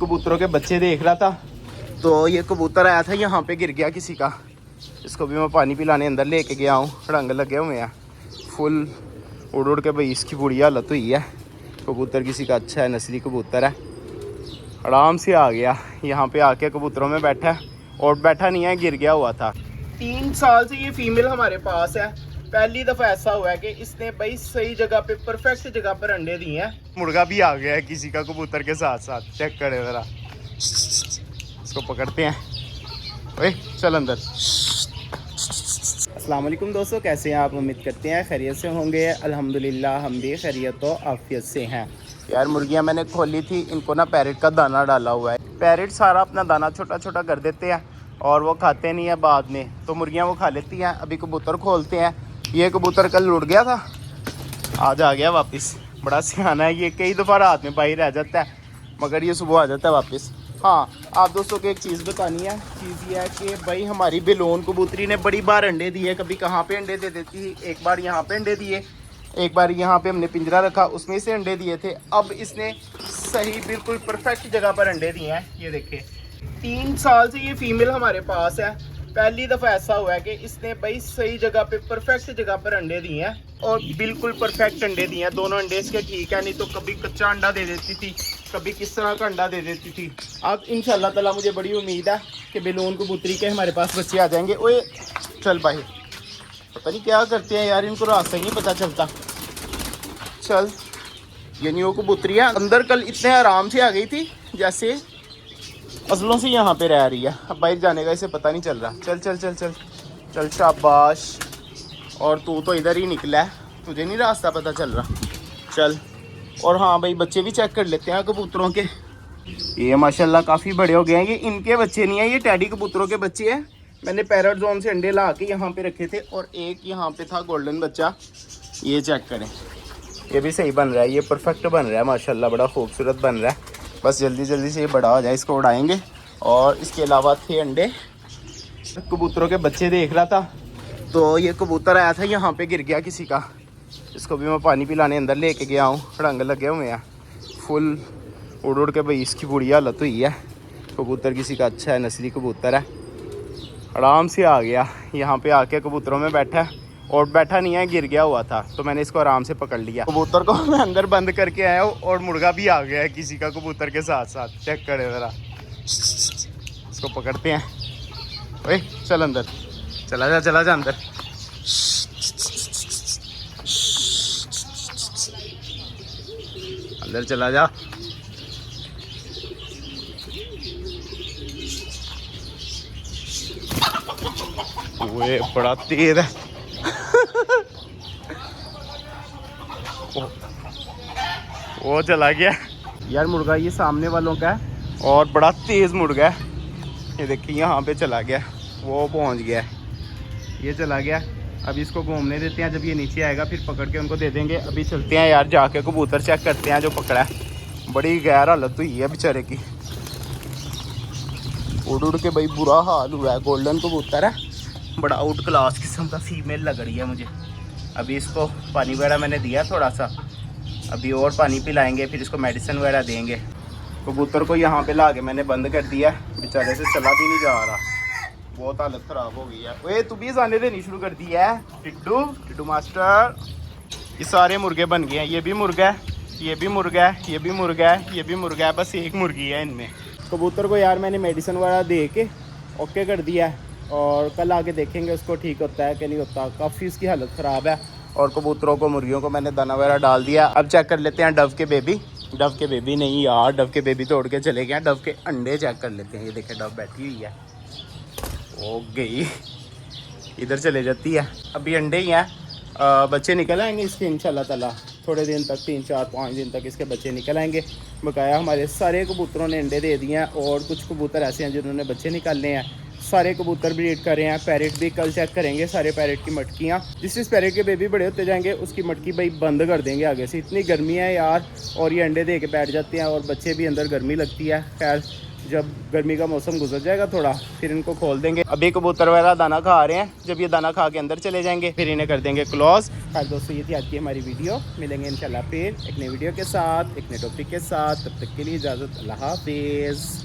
कबूतरों के बच्चे देख रहा था तो ये कबूतर आया था, यहाँ पे गिर गया किसी का। इसको भी मैं पानी पिलाने अंदर लेके गया हूँ। रंग लगे हुए हैं फुल उड़ उड़ के, भाई इसकी बुरी हालत हुई है। कबूतर किसी का अच्छा है, नस्ली कबूतर है। आराम से आ गया, यहाँ पे आके कबूतरों में बैठा है, और बैठा नहीं है, गिर गया हुआ था। 3 साल से ये फीमेल हमारे पास है। पहली दफ़ा ऐसा हुआ है कि इसने भाई सही जगह पे, परफेक्ट जगह पर अंडे दिए हैं। मुर्गा भी आ गया है किसी का कबूतर के साथ साथ, चेक करे ज़रा। इसको पकड़ते हैं। ओए चल अंदर। अस्सलाम वालेकुम दोस्तों, कैसे हैं आप? उम्मीद करते हैं खैरियत से होंगे। अल्हम्दुलिल्लाह हम भी खैरियत और आफियत से हैं। यार मुर्गियां मैंने खोली थी, इनको ना पैरेट का दाना डाला हुआ है। पैरेट सारा अपना दाना छोटा छोटा कर देते हैं और वो खाते नहीं है बाद में, तो मुर्गियां वो खा लेती हैं। अभी कबूतर खोलते हैं। ये कबूतर कल उड़ गया था, आज आ गया वापस। बड़ा सियाना है ये, कई दफ़ा रात में बाहर रह जाता है मगर ये सुबह आ जाता है वापस। हाँ, आप दोस्तों को एक चीज़ बतानी है। चीज़ ये है कि भाई हमारी बेलोन कबूतरी ने बड़ी बार अंडे दिए। कभी कहाँ पे अंडे दे देती थी, एक बार यहाँ पे अंडे दिए, एक बार यहाँ पे हमने पिंजरा रखा उसमें से अंडे दिए थे। अब इसने सही बिल्कुल परफेक्ट जगह पर अंडे दिए हैं। ये देखिए 3 साल से ये फीमेल हमारे पास है। पहली दफ़ा ऐसा हुआ है कि इसने भाई सही जगह पे, परफेक्ट जगह पर अंडे दिए हैं और बिल्कुल परफेक्ट अंडे दिए हैं। दोनों अंडे इसके ठीक है, नहीं तो कभी कच्चा अंडा दे देती थी, कभी किस तरह का अंडा दे देती थी। अब इंशाल्लाह ताला मुझे बड़ी उम्मीद है कि बेलोन कबूतरी के हमारे पास बच्चे आ जाएंगे। ओए चल भाई, पता नहीं क्या करते हैं यार, इनको रास्ता ही नहीं पता चलता। चल, ये नहीं वो कबूतरी है। अंदर कल इतने आराम से आ गई थी जैसे फसलों से यहाँ पे रह रही है। अब बाहर जाने का इसे पता नहीं चल रहा। चल चल चल चल चल, शाबाश। और तू तो इधर ही निकला है, तुझे नहीं रास्ता पता चल रहा। चल, और हाँ भाई बच्चे भी चेक कर लेते हैं कबूतरों के। ये माशाल्लाह काफ़ी बड़े हो गए हैं। ये इनके बच्चे नहीं है, ये टैडी कबूतरों के बच्चे हैं। मैंने पैरट जोन से अंडे ला के यहाँ पे रखे थे और एक यहाँ पे था गोल्डन बच्चा। ये चेक करें, ये भी सही बन रहा है, ये परफेक्ट बन रहा है माशाल्लाह, बड़ा खूबसूरत बन रहा है। बस जल्दी जल्दी से ये बड़ा हो जाए, इसको उड़ाएंगे। और इसके अलावा थे अंडे। कबूतरों के बच्चे देख रहा था तो ये कबूतर आया था, यहाँ पे गिर गया किसी का। इसको भी मैं पानी पिलाने अंदर लेके गया हूँ। रंग लगे हुए हैं फुल उड़ उड़ के, भाई इसकी बुरी हालत हुई है। कबूतर किसी का अच्छा है, नस्ली कबूतर है। आराम से आ गया, यहाँ पे आके कबूतरों में बैठा है, और बैठा नहीं है, गिर गया हुआ था तो मैंने इसको आराम से पकड़ लिया। कबूतर को मैं अंदर बंद करके आया हूँ और मुर्गा भी आ गया है किसी का कबूतर के साथ साथ, चेक करे ज़रा। इसको पकड़ते हैं। ओए चल अंदर, चला जा अंदर। अंदर चला जा। वो बड़ा तेज है। वो चला गया यार मुर्गा, ये सामने वालों का है और बड़ा तेज मुर्गा है। ये देखिए यहाँ पे चला गया, वो पहुँच गया है, ये चला गया। अब इसको घूमने देते हैं, जब ये नीचे आएगा फिर पकड़ के उनको दे देंगे। अभी चलते हैं यार, जाके कबूतर चेक करते हैं जो पकड़ा है। बड़ी गैर हालत हुई है बेचारे की, उड़ उड़ के भाई बुरा हाल हुआ है। गोल्डन कबूतर है, बड़ा आउट क्लास किस्म का फीमेल लग रही है मुझे। अभी इसको पानी वगैरह मैंने दिया थोड़ा सा, अभी और पानी पिलाएंगे, फिर इसको मेडिसिन वगैरह देंगे। कबूतर को यहाँ पे ला के मैंने बंद कर दिया, बेचारे से चला भी नहीं जा रहा, बहुत हालत ख़राब हो गई है। ओए तू भी जाने देनी शुरू कर दी है टिड्डू मास्टर। ये सारे मुर्गे बन गए हैं, ये भी मुर्गा है, ये भी मुर्गा है, ये भी मुर्गा है, ये भी मुर्गा है, बस एक मुर्गी है इनमें। कबूतर को यार मैंने मेडिसिन वगैरह दे के ओके कर दिया है, और कल आके देखेंगे उसको ठीक होता है कि नहीं होता। काफ़ी उसकी हालत ख़राब है। और कबूतरों को, मुर्गियों को मैंने दाना वगैरह डाल दिया। अब चेक कर लेते हैं डव के बेबी। डव के बेबी नहीं यार, डव के बेबी तो उड़ के चले गए। डव के अंडे चेक कर लेते हैं। ये देखे डव बैठी हुई है, ओ गई इधर चले जाती है। अभी अंडे ही हैं, बच्चे निकल आएंगे इसके इंशाल्लाह ताला। थोड़े दिन तक, 3 4 5 दिन तक इसके बच्चे निकल आएंगे। बकाया हमारे सारे कबूतरों ने अंडे दे दिए हैं, और कुछ कबूतर ऐसे हैं जिन्होंने बच्चे निकालने हैं। सारे कबूतर ब्रीड कर रहे हैं। पैरेट भी कल चेक करेंगे सारे पैरेट की मटकियाँ। जिस पैरेट के बेबी बड़े होते जाएंगे उसकी मटकी भाई बंद कर देंगे आगे से। इतनी गर्मी है यार, और ये अंडे दे के बैठ जाते हैं और बच्चे भी अंदर गर्मी लगती है। खैर जब गर्मी का मौसम गुजर जाएगा थोड़ा फिर इनको खोल देंगे। अभी कबूतर वगैरह दाना खा रहे हैं, जब ये दाना खा के अंदर चले जाएंगे फिर इन्हें कर देंगे क्लोज। खैर दोस्तों ये थी आज की हमारी वीडियो। मिलेंगे इंशाल्लाह फिर एक नई वीडियो के साथ, एक नए टॉपिक के साथ। तब तक के लिए इजाज़त, अल्लाह हाफिज़।